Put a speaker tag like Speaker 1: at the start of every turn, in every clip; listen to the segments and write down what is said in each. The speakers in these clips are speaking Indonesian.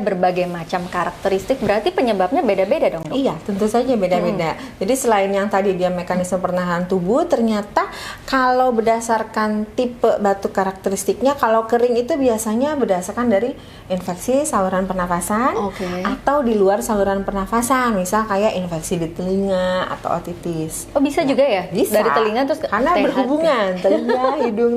Speaker 1: Berbagai macam karakteristik, berarti penyebabnya beda-beda dong, dok?
Speaker 2: Iya, tentu saja beda-beda. Jadi selain yang tadi dia mekanisme pernafasan tubuh, ternyata kalau berdasarkan tipe batuk karakteristiknya, kalau kering itu biasanya berdasarkan dari infeksi saluran pernafasan atau di luar saluran pernafasan, misal kayak infeksi di telinga atau otitis.
Speaker 1: Oh, bisa juga ya?
Speaker 2: Bisa.
Speaker 1: Dari telinga terus
Speaker 2: karena berhubungan telinga, hidung.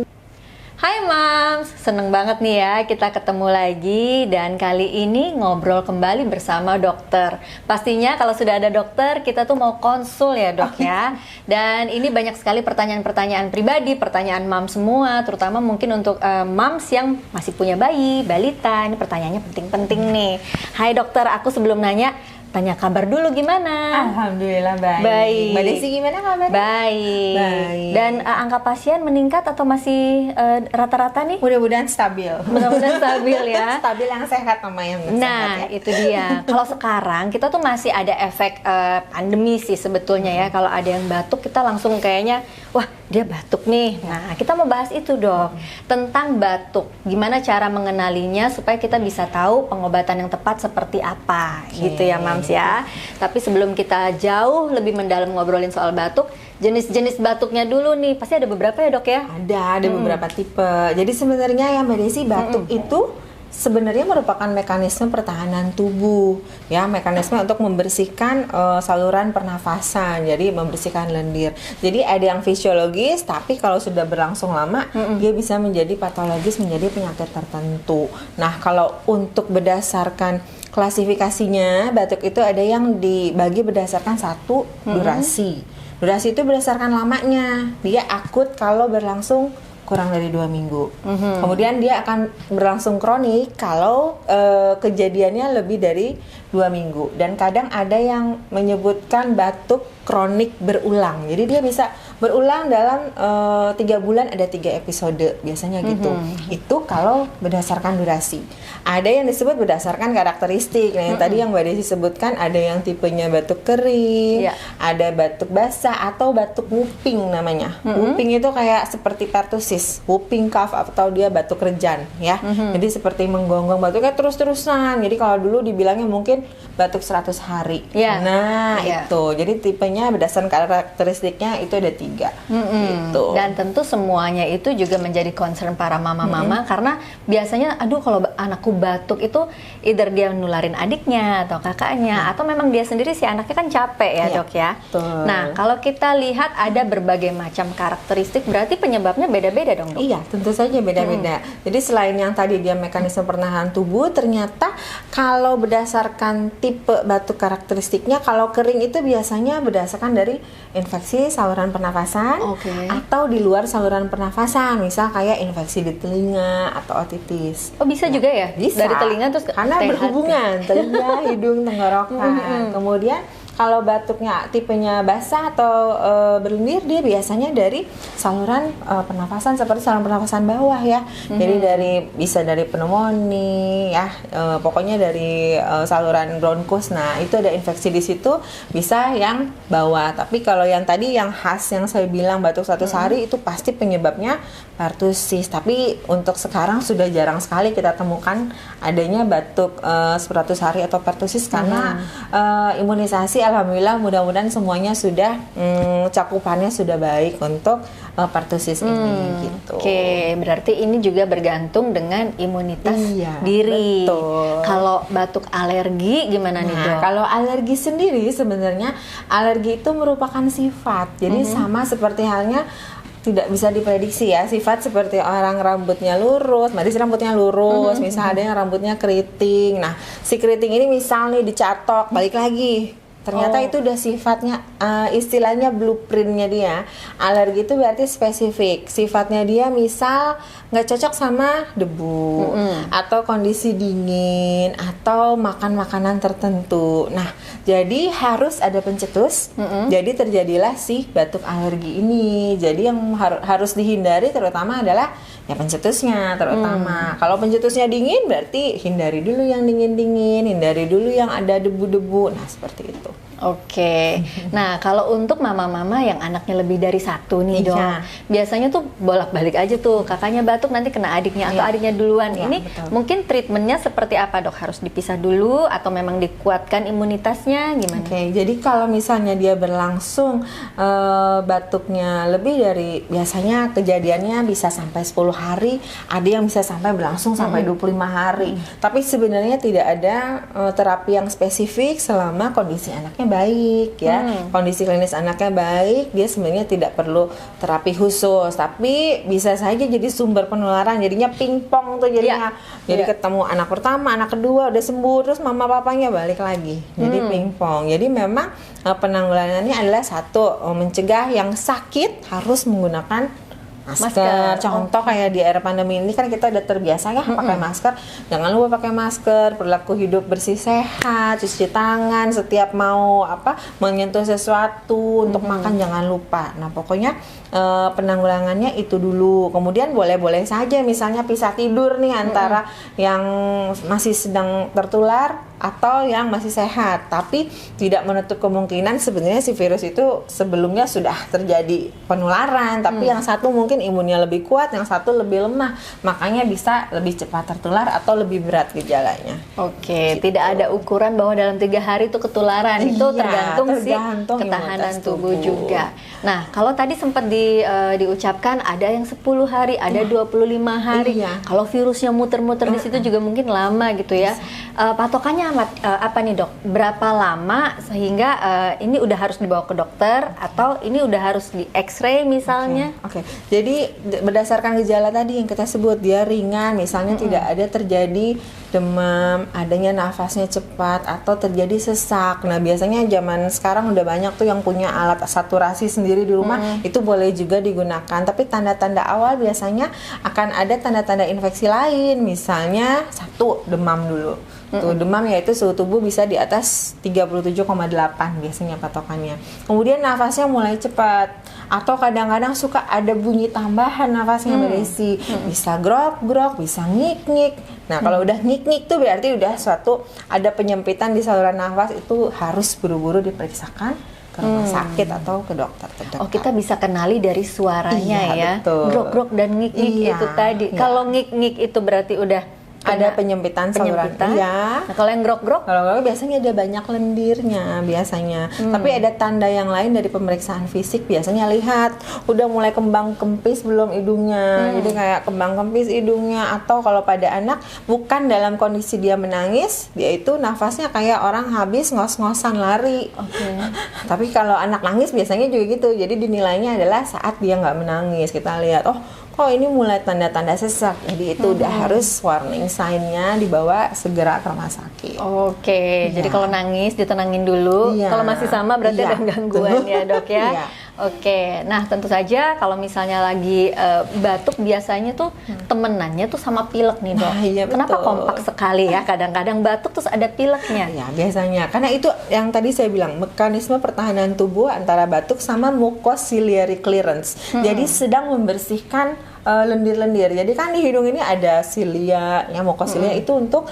Speaker 1: Hai Mams, seneng banget nih ya kita ketemu lagi dan kali ini ngobrol kembali bersama dokter. Pastinya kalau sudah ada dokter kita tuh mau konsul ya dok ya. Dan ini banyak sekali pertanyaan-pertanyaan pribadi, pertanyaan Mams semua, terutama mungkin untuk Mams yang masih punya bayi, balita. Ini pertanyaannya penting-penting nih. Hai dokter, aku sebelum nanya tanya kabar dulu gimana?
Speaker 2: Alhamdulillah baik.
Speaker 1: Baik.
Speaker 2: Mbak Desi gimana kabarnya?
Speaker 1: Baik.
Speaker 2: Baik.
Speaker 1: Dan angka pasien meningkat atau masih rata-rata nih?
Speaker 2: Mudah-mudahan stabil.
Speaker 1: Mudah-mudahan stabil ya.
Speaker 2: Stabil yang sehat sama yang sehat
Speaker 1: Nah,
Speaker 2: ya.
Speaker 1: itu dia. Kalau sekarang kita tuh masih ada efek pandemi sih sebetulnya ya. Kalau ada yang batuk kita langsung kayaknya, wah dia batuk nih. Nah, kita mau bahas itu dok. Tentang batuk. Gimana cara mengenalinya supaya kita bisa tahu pengobatan yang tepat seperti apa. Gitu ya Mams ya. Tapi sebelum kita jauh lebih mendalam ngobrolin soal batuk, jenis-jenis batuknya dulu nih. Pasti ada beberapa ya dok ya?
Speaker 2: Ada beberapa tipe. Jadi sebenarnya yang Mbak Desi batuk itu sebenarnya merupakan mekanisme pertahanan tubuh, ya, mekanisme untuk membersihkan saluran pernafasan, jadi membersihkan lendir. Jadi ada yang fisiologis, tapi kalau sudah berlangsung lama, dia bisa menjadi patologis, menjadi penyakit tertentu. Nah, kalau untuk berdasarkan klasifikasinya, batuk itu ada yang dibagi berdasarkan satu durasi. Durasi itu berdasarkan lamanya. Dia akut kalau berlangsung kurang dari 2 minggu. Kemudian dia akan berlangsung kronik kalau kejadiannya lebih dari 2 minggu. Dan kadang ada yang menyebutkan batuk kronik berulang. Jadi dia bisa berulang dalam 3 bulan ada 3 episode biasanya gitu. Itu kalau berdasarkan durasi. Ada yang disebut berdasarkan karakteristik. Nah, yang tadi yang Mbak Desi sebutkan ada yang tipenya batuk kering, ada batuk basah atau batuk whooping namanya. Whooping itu kayak seperti pertusis, whooping cough atau dia batuk rejan ya. Jadi seperti menggonggong batuknya terus-terusan. Jadi kalau dulu dibilangnya mungkin batuk 100 hari. Nah, itu. Jadi tipenya berdasarkan karakteristiknya itu ada 3. Gitu.
Speaker 1: Dan tentu semuanya itu juga menjadi concern para mama-mama karena biasanya aduh kalau anakku batuk itu either dia nularin adiknya atau kakaknya atau memang dia sendiri si anaknya kan capek ya dok ya. Nah, kalau kita lihat ada berbagai macam karakteristik berarti penyebabnya beda-beda dong dok?
Speaker 2: Iya, tentu saja beda-beda. Jadi selain yang tadi dia mekanisme pernafasan tubuh, ternyata kalau berdasarkan tipe batuk karakteristiknya, kalau kering itu biasanya berdasarkan dari infeksi saluran pernafasan atau di luar saluran pernafasan, misal kayak infeksi di telinga atau otitis.
Speaker 1: Oh, bisa juga ya?
Speaker 2: Bisa.
Speaker 1: Dari telinga terus
Speaker 2: karena berhubungan telinga, hidung, tenggorokan. Kemudian kalau batuknya tipenya basah atau berlendir, dia biasanya dari saluran pernafasan seperti saluran pernafasan bawah ya. Jadi bisa dari pneumonia ya, pokoknya dari saluran bronkus. Nah, itu ada infeksi di situ, bisa yang bawah. Tapi kalau yang tadi yang khas yang saya bilang batuk 100 hari itu pasti penyebabnya pertusis. Tapi untuk sekarang sudah jarang sekali kita temukan adanya batuk 100 hari atau pertusis karena imunisasi alhamdulillah mudah-mudahan semuanya sudah cakupannya sudah baik untuk pertusis ini gitu.
Speaker 1: Oke, berarti ini juga bergantung dengan imunitas diri.
Speaker 2: Betul.
Speaker 1: Kalau batuk alergi gimana nih dok?
Speaker 2: Kalau alergi sendiri sebenarnya alergi itu merupakan sifat. Jadi sama seperti halnya tidak bisa diprediksi ya, sifat seperti orang rambutnya lurus, rambutnya lurus, misal ada yang rambutnya keriting. Nah, si keriting ini misal nih dicatok, balik lagi. Ternyata itu udah sifatnya, istilahnya blueprintnya dia. Alergi itu berarti spesifik. Sifatnya dia misal nggak cocok sama debu, atau kondisi dingin, atau makan makanan tertentu. Nah, jadi harus ada pencetus. Jadi terjadilah si batuk alergi ini. Jadi yang harus dihindari terutama adalah ya pencetusnya terutama. Kalau pencetusnya dingin berarti hindari dulu yang dingin-dingin, hindari dulu yang ada debu-debu. Nah, seperti itu.
Speaker 1: Oke. Nah, kalau untuk mama-mama yang anaknya lebih dari satu nih, Dok.
Speaker 2: Iya.
Speaker 1: Biasanya tuh bolak-balik aja tuh. Kakaknya batuk nanti kena adiknya atau adiknya duluan.
Speaker 2: Iya,
Speaker 1: Ini
Speaker 2: betul.
Speaker 1: mungkin treatmentnya seperti apa, Dok? Harus dipisah dulu atau memang dikuatkan imunitasnya gimana?
Speaker 2: Oke, jadi kalau misalnya dia berlangsung batuknya lebih dari, biasanya kejadiannya bisa sampai 10 hari, ada yang bisa sampai berlangsung sampai 25 hari. Tapi sebenarnya tidak ada terapi yang spesifik selama kondisi anaknya baik ya. Kondisi klinis anaknya baik, dia sebenarnya tidak perlu terapi khusus, tapi bisa saja jadi sumber penularan, jadinya pingpong tuh jadinya. Jadi ketemu anak pertama, anak kedua udah sembuh, terus mama papanya balik lagi. Jadi pingpong. Jadi memang penanggulangannya adalah satu, mencegah yang sakit harus menggunakan masker. Contoh kayak di era pandemi ini kan kita udah terbiasa ya pakai masker. Jangan lupa pakai masker, perilaku hidup bersih sehat, cuci tangan setiap mau menyentuh sesuatu, untuk makan jangan lupa. Nah, pokoknya penanggulangannya itu dulu. Kemudian boleh-boleh saja misalnya pisah tidur nih antara yang masih sedang tertular atau yang masih sehat, tapi tidak menutup kemungkinan sebenarnya si virus itu sebelumnya sudah terjadi penularan, tapi yang satu mungkin imunnya lebih kuat, yang satu lebih lemah, makanya bisa lebih cepat tertular atau lebih berat gejalanya.
Speaker 1: Oke, tidak ada ukuran bahwa dalam 3 hari itu ketularan, itu tergantung ketahanan tubuh juga. Nah, kalau tadi sempat diucapkan ada yang 10 hari, ada 25 hari. Kalau virusnya muter-muter di situ juga mungkin lama gitu ya. Patokannya apa nih, Dok? Berapa lama sehingga ini udah harus dibawa ke dokter atau ini udah harus di X-ray misalnya?
Speaker 2: Oke. Jadi berdasarkan gejala tadi yang kita sebut, dia ringan, misalnya tidak ada terjadi demam, adanya nafasnya cepat atau terjadi sesak. Nah, biasanya zaman sekarang udah banyak tuh yang punya alat saturasi sendiri di rumah, itu boleh juga digunakan. Tapi tanda-tanda awal biasanya akan ada tanda-tanda infeksi lain, misalnya satu, demam dulu. Tuh, demam yaitu suhu tubuh bisa di atas 37,8 biasanya patokannya. Kemudian nafasnya mulai cepat atau kadang-kadang suka ada bunyi tambahan nafasnya berisi. Bisa grok-grok, bisa ngik-ngik. Nah, kalau udah ngik-ngik tuh berarti udah ada penyempitan di saluran nafas, itu harus buru-buru diperiksakan ke rumah sakit atau ke dokter terdekat.
Speaker 1: Oh, kita bisa kenali dari suaranya ya.
Speaker 2: Betul.
Speaker 1: Grok-grok dan ngik-ngik itu tadi. Kalau ngik-ngik itu berarti udah
Speaker 2: ada penyempitan saluran. Iya.
Speaker 1: Nah, kalau yang grok-grok?
Speaker 2: Kalau grok biasanya ada banyak lendirnya biasanya. Tapi ada tanda yang lain dari pemeriksaan fisik, biasanya lihat udah mulai kembang kempis belum hidungnya. Jadi kayak kembang kempis hidungnya, atau kalau pada anak bukan dalam kondisi dia menangis, dia itu nafasnya kayak orang habis ngos-ngosan lari. Tapi kalau anak nangis biasanya juga gitu. Jadi dinilainya adalah saat dia nggak menangis. Kita lihat, kok ini mulai tanda-tanda sesak, jadi itu udah harus warning sign-nya, dibawa segera ke rumah sakit.
Speaker 1: Oke, jadi kalau nangis ditenangin dulu, kalau masih sama berarti ada gangguan ya, Dok ya. Oke, nah tentu saja kalau misalnya lagi batuk biasanya tuh temenannya tuh sama pilek nih, Dok. Kenapa kompak sekali ya, kadang-kadang batuk terus ada pileknya?
Speaker 2: Ya biasanya, karena itu yang tadi saya bilang, mekanisme pertahanan tubuh antara batuk sama mucociliary clearance. Jadi sedang membersihkan lendir-lendir. Jadi kan di hidung ini ada silia, ya mucocilia itu untuk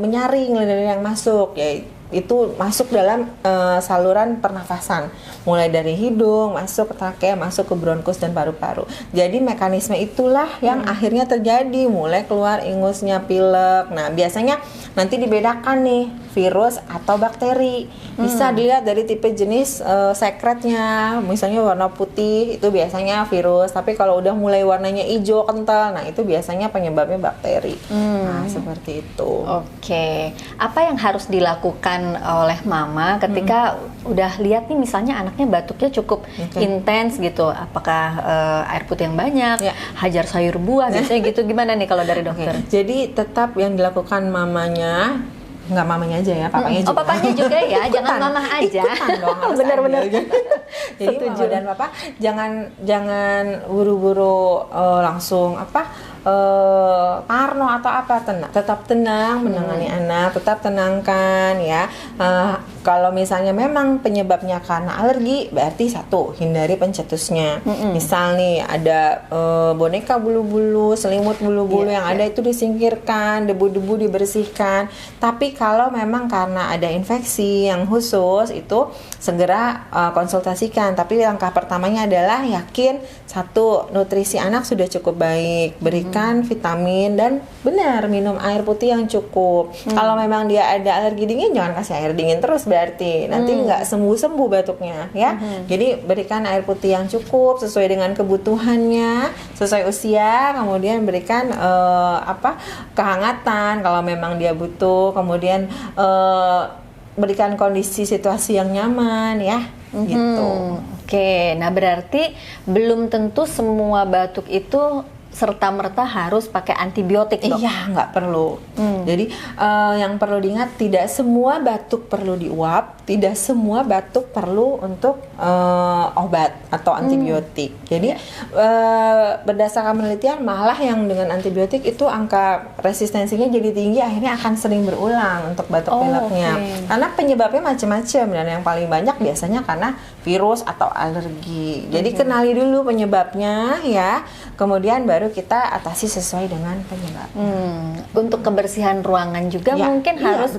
Speaker 2: menyaring lendir yang masuk, ya itu masuk dalam saluran pernafasan, mulai dari hidung, masuk ke trachea, masuk ke bronkus dan paru-paru. Jadi mekanisme itulah yang akhirnya terjadi, mulai keluar ingusnya, pilek. Nah, biasanya nanti dibedakan nih, virus atau bakteri. Bisa dilihat dari tipe jenis sekretnya, misalnya warna putih itu biasanya virus, tapi kalau udah mulai warnanya hijau kental, nah itu biasanya penyebabnya bakteri. Nah, seperti itu.
Speaker 1: Oke, apa yang harus dilakukan oleh mama ketika udah lihat nih misalnya anaknya batuknya cukup intens gitu, apakah air putih yang banyak, hajar sayur buah, biasanya gitu, gimana nih kalau dari dokter?
Speaker 2: Jadi tetap yang dilakukan mamanya, nggak mamanya aja ya, papanya juga.
Speaker 1: Oh, papanya juga ya, jangan mama aja.
Speaker 2: Ikutan dong,
Speaker 1: benar-benar.
Speaker 2: Jadi mama dan papa jangan buru-buru langsung parno atau apa, tetap tenang menangani anak, tetap tenangkan ya. Kalau misalnya memang penyebabnya karena alergi, berarti satu, hindari pencetusnya. Misal nih ada boneka bulu-bulu, selimut bulu-bulu yang ada itu disingkirkan, debu-debu dibersihkan. Tapi kalau memang karena ada infeksi yang khusus, itu segera konsultasikan. Tapi langkah pertamanya adalah yakin satu, nutrisi anak sudah cukup baik, berikan vitamin dan benar minum air putih yang cukup. Kalau memang dia ada alergi dingin, jangan kasih air dingin terus, berarti nanti nggak sembuh-sembuh batuknya ya. Jadi berikan air putih yang cukup sesuai dengan kebutuhannya, sesuai usia. Kemudian berikan kehangatan kalau memang dia butuh. Kemudian berikan kondisi situasi yang nyaman ya. Gitu.
Speaker 1: Oke, nah berarti belum tentu semua batuk itu serta-merta harus pakai antibiotik, Dok?
Speaker 2: Iya, nggak perlu. Jadi yang perlu diingat, tidak semua batuk perlu diuap, tidak semua batuk perlu untuk obat atau antibiotik. Jadi berdasarkan penelitian, malah yang dengan antibiotik itu angka resistensinya jadi tinggi, akhirnya akan sering berulang untuk batuk pileknya. Karena penyebabnya macam-macam, dan yang paling banyak biasanya karena virus atau alergi. Jadi kenali dulu penyebabnya ya, kemudian baru kita atasi sesuai dengan penyebab.
Speaker 1: Untuk kebersihan ruangan juga mungkin harus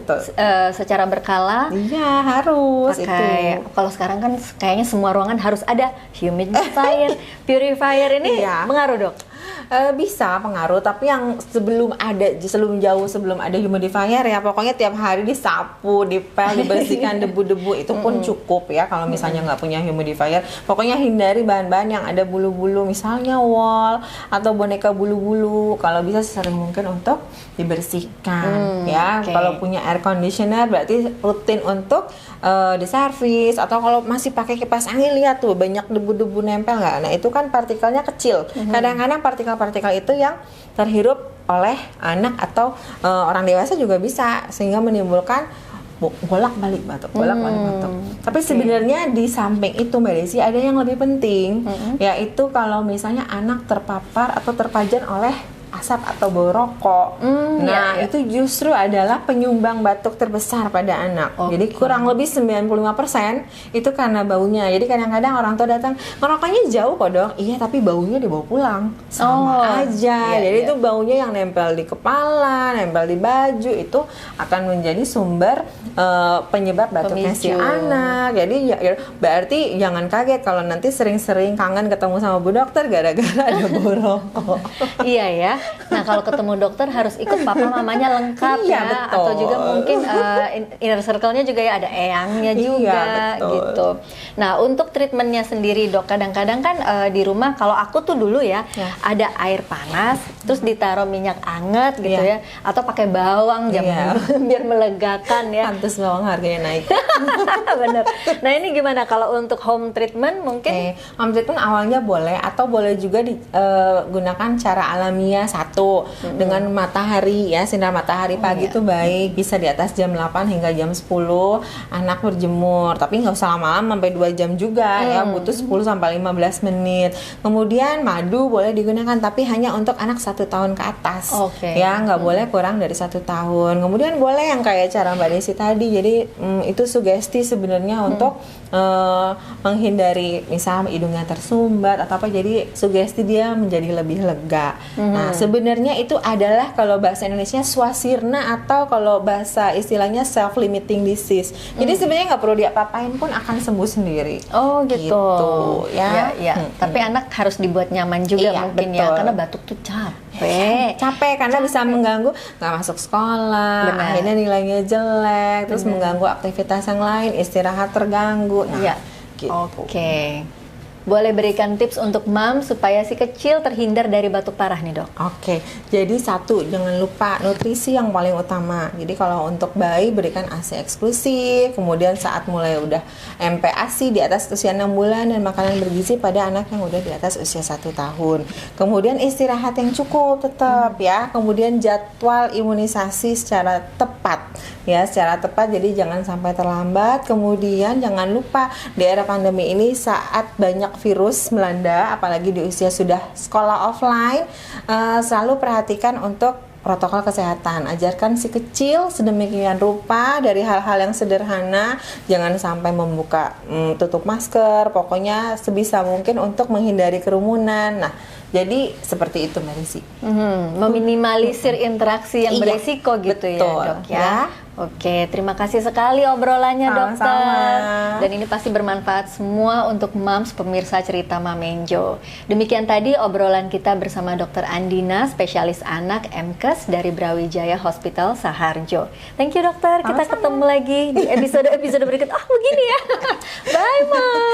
Speaker 1: secara berkala.
Speaker 2: Iya, harus
Speaker 1: pakai.
Speaker 2: itu.
Speaker 1: Kalau sekarang kan kayaknya semua ruangan harus ada humidifier, purifier. Ini pengaruh, Dok?
Speaker 2: Bisa pengaruh, tapi yang sebelum ada humidifier ya, pokoknya tiap hari disapu, dipel, dibersihkan debu-debu itu pun cukup ya. Kalau misalnya nggak punya humidifier, pokoknya hindari bahan-bahan yang ada bulu-bulu, misalnya wall atau boneka bulu-bulu. Kalau bisa sering mungkin untuk dibersihkan ya. Kalau punya air conditioner berarti rutin untuk diservis. Atau kalau masih pakai kipas angin, lihat tuh banyak debu-debu nempel nggak? Nah itu kan partikelnya kecil. Kadang-kadang partikel itu yang terhirup oleh anak atau orang dewasa juga bisa, sehingga menimbulkan bolak-balik batuk. Tapi sebenarnya di samping itu, Mbak Desi, ada yang lebih penting, yaitu kalau misalnya anak terpapar atau terpajan oleh asap atau bau rokok. Itu justru adalah penyumbang batuk terbesar pada anak. Jadi kurang lebih 95% itu karena baunya. Jadi kadang-kadang orang tua datang, ngerokoknya jauh kok, Dok. Iya, tapi baunya dibawa pulang. Sama aja. Jadi itu baunya yang nempel di kepala, nempel di baju, itu akan menjadi sumber penyebab batuknya si anak. Jadi berarti jangan kaget kalau nanti sering-sering kangen ketemu sama Bu Dokter gara-gara ada bau rokok.
Speaker 1: Iya ya. Nah kalau ketemu dokter harus ikut papa mamanya lengkap ya, betul. Atau juga mungkin inner circle-nya juga ya, ada eyangnya juga gitu. Nah untuk treatmentnya sendiri, Dok, kadang-kadang kan di rumah kalau aku tuh dulu ya ada air panas terus ditaruh minyak anget gitu ya, atau pakai bawang biar melegakan ya.
Speaker 2: Pantes bawang harganya naik.
Speaker 1: Bener. Nah ini gimana kalau untuk home treatment mungkin?
Speaker 2: Home treatment awalnya boleh, atau boleh juga digunakan cara alamiah. Satu, dengan matahari ya, sinar matahari pagi itu baik, bisa di atas jam 8 hingga jam 10 anak berjemur, tapi nggak usah lama-lama sampai 2 jam juga ya, butuh 10 sampai 15 menit. Kemudian madu boleh digunakan, tapi hanya untuk anak 1 tahun ke atas ya, nggak boleh kurang dari 1 tahun. Kemudian boleh yang kayak cara Mbak Desi tadi, jadi itu sugesti sebenarnya untuk menghindari misal hidungnya tersumbat atau apa, jadi sugesti dia menjadi lebih lega. Nah sebenarnya itu adalah kalau bahasa Indonesia swasirna, atau kalau bahasa istilahnya self-limiting disease. Jadi sebenarnya nggak perlu diapa-apain pun akan sembuh sendiri.
Speaker 1: Oh gitu
Speaker 2: ya.
Speaker 1: Tapi anak harus dibuat nyaman juga mungkin ya, karena batuk tuh capek
Speaker 2: karena bisa mengganggu, nggak masuk sekolah, akhirnya nilainya jelek, terus mengganggu aktivitas yang lain, istirahat terganggu. Gitu.
Speaker 1: Boleh berikan tips untuk mom supaya si kecil terhindar dari batuk parah nih, Dok?
Speaker 2: Jadi satu, jangan lupa nutrisi yang paling utama. Jadi kalau untuk bayi berikan ASI eksklusif, kemudian saat mulai udah MPASI di atas usia 6 bulan, dan makanan bergizi pada anak yang udah di atas usia 1 tahun. Kemudian istirahat yang cukup tetap ya. Kemudian jadwal imunisasi secara tepat ya, jadi jangan sampai terlambat. Kemudian jangan lupa di era pandemi ini saat banyak banyak virus melanda, apalagi di usia sudah sekolah offline, selalu perhatikan untuk protokol kesehatan. Ajarkan si kecil sedemikian rupa dari hal-hal yang sederhana, jangan sampai membuka tutup masker, pokoknya sebisa mungkin untuk menghindari kerumunan. Nah, jadi seperti itu Mbak Desi.
Speaker 1: Meminimalisir interaksi yang
Speaker 2: Iya,
Speaker 1: beresiko gitu
Speaker 2: betul,
Speaker 1: ya dok ya.
Speaker 2: ya.
Speaker 1: Oke, terima kasih sekali obrolannya dokter.
Speaker 2: Sama-sama.
Speaker 1: Dan ini pasti bermanfaat semua untuk moms pemirsa cerita Mamenjo. Demikian tadi obrolan kita bersama Dokter Andina, spesialis anak MKes dari Brawijaya Hospital Saharjo. Thank you dokter, kita
Speaker 2: Sama-sama.
Speaker 1: ketemu lagi di episode berikut. Begini ya. Bye mom.